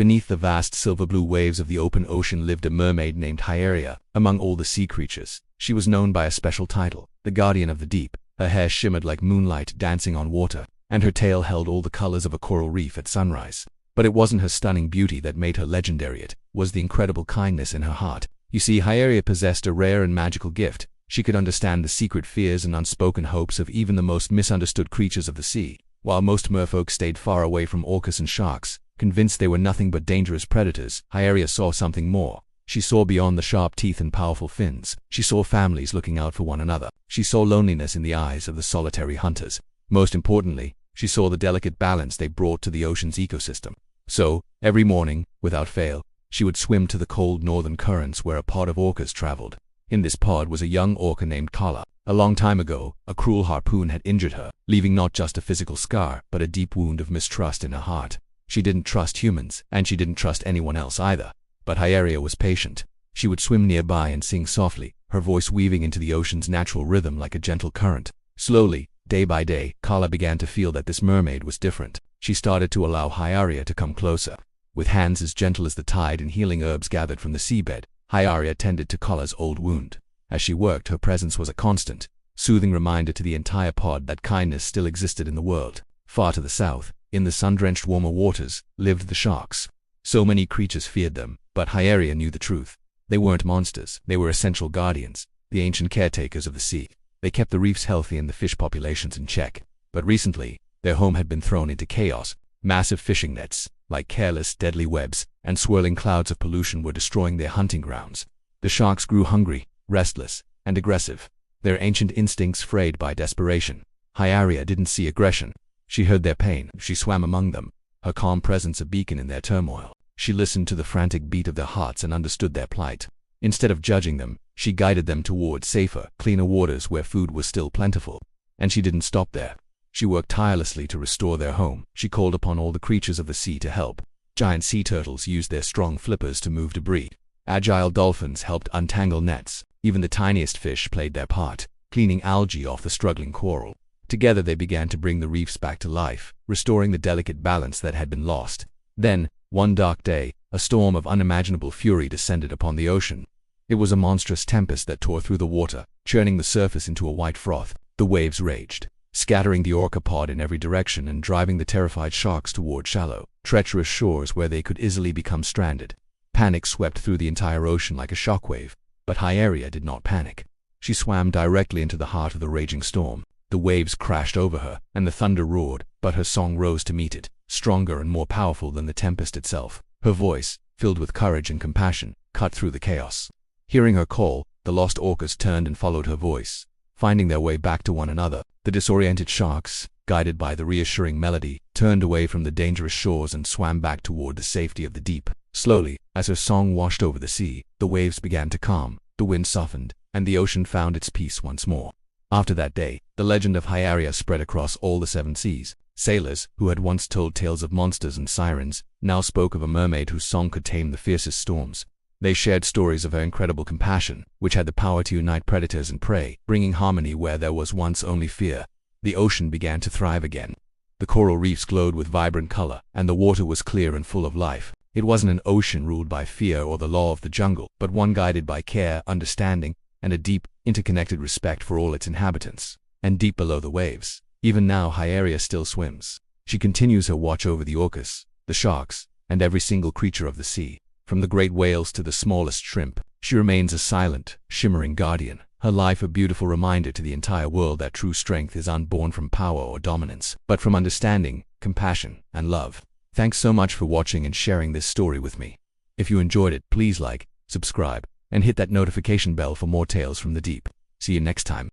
Beneath the vast silver-blue waves of the open ocean lived a mermaid named Hyaria. Among all the sea creatures, she was known by a special title, the Guardian of the Deep. Her hair shimmered like moonlight dancing on water, and her tail held all the colors of a coral reef at sunrise. But it wasn't her stunning beauty that made her legendary, it was the incredible kindness in her heart. You see, Hyaria possessed a rare and magical gift. She could understand the secret fears and unspoken hopes of even the most misunderstood creatures of the sea. While most merfolk stayed far away from orcas and sharks, convinced they were nothing but dangerous predators, Hyaria saw something more. She saw beyond the sharp teeth and powerful fins. She saw families looking out for one another. She saw loneliness in the eyes of the solitary hunters. Most importantly, she saw the delicate balance they brought to the ocean's ecosystem. So, every morning, without fail, she would swim to the cold northern currents where a pod of orcas traveled. In this pod was a young orca named Kala. A long time ago, a cruel harpoon had injured her, leaving not just a physical scar, but a deep wound of mistrust in her heart. She didn't trust humans, and she didn't trust anyone else either. But Hyaria was patient. She would swim nearby and sing softly, her voice weaving into the ocean's natural rhythm like a gentle current. Slowly, day by day, Kala began to feel that this mermaid was different. She started to allow Hyaria to come closer. With hands as gentle as the tide and healing herbs gathered from the seabed, Hyaria tended to Kala's old wound. As she worked, her presence was a constant, soothing reminder to the entire pod that kindness still existed in the world. Far to the south, in the sun-drenched warmer waters, lived the sharks. So many creatures feared them, but Hyaria knew the truth. They weren't monsters, they were essential guardians, the ancient caretakers of the sea. They kept the reefs healthy and the fish populations in check. But recently, their home had been thrown into chaos. Massive fishing nets, like careless, deadly webs, and swirling clouds of pollution were destroying their hunting grounds. The sharks grew hungry, restless, and aggressive, their ancient instincts frayed by desperation. Hyaria didn't see aggression. She heard their pain. She swam among them, her calm presence a beacon in their turmoil. She listened to the frantic beat of their hearts and understood their plight. Instead of judging them, she guided them toward safer, cleaner waters where food was still plentiful. And she didn't stop there. She worked tirelessly to restore their home. She called upon all the creatures of the sea to help. Giant sea turtles used their strong flippers to move debris. Agile dolphins helped untangle nets. Even the tiniest fish played their part, cleaning algae off the struggling coral. Together they began to bring the reefs back to life, restoring the delicate balance that had been lost. Then, one dark day, a storm of unimaginable fury descended upon the ocean. It was a monstrous tempest that tore through the water, churning the surface into a white froth. The waves raged, scattering the orca pod in every direction and driving the terrified sharks toward shallow, treacherous shores where they could easily become stranded. Panic swept through the entire ocean like a shockwave, but Hyaria did not panic. She swam directly into the heart of the raging storm. The waves crashed over her, and the thunder roared, but her song rose to meet it, stronger and more powerful than the tempest itself. Her voice, filled with courage and compassion, cut through the chaos. Hearing her call, the lost orcas turned and followed her voice, finding their way back to one another. The disoriented sharks, guided by the reassuring melody, turned away from the dangerous shores and swam back toward the safety of the deep. Slowly, as her song washed over the sea, the waves began to calm, the wind softened, and the ocean found its peace once more. After that day, the legend of Hyaria spread across all the 7 seas. Sailors, who had once told tales of monsters and sirens, now spoke of a mermaid whose song could tame the fiercest storms. They shared stories of her incredible compassion, which had the power to unite predators and prey, bringing harmony where there was once only fear. The ocean began to thrive again. The coral reefs glowed with vibrant color, and the water was clear and full of life. It wasn't an ocean ruled by fear or the law of the jungle, but one guided by care, understanding, and a deep, interconnected respect for all its inhabitants. And deep below the waves, even now Hyaria still swims. She continues her watch over the orcas, the sharks, and every single creature of the sea. From the great whales to the smallest shrimp, she remains a silent, shimmering guardian. Her life a beautiful reminder to the entire world that true strength is unborn from power or dominance, but from understanding, compassion, and love. Thanks so much for watching and sharing this story with me. If you enjoyed it, please like, subscribe, and hit that notification bell for more tales from the deep. See you next time.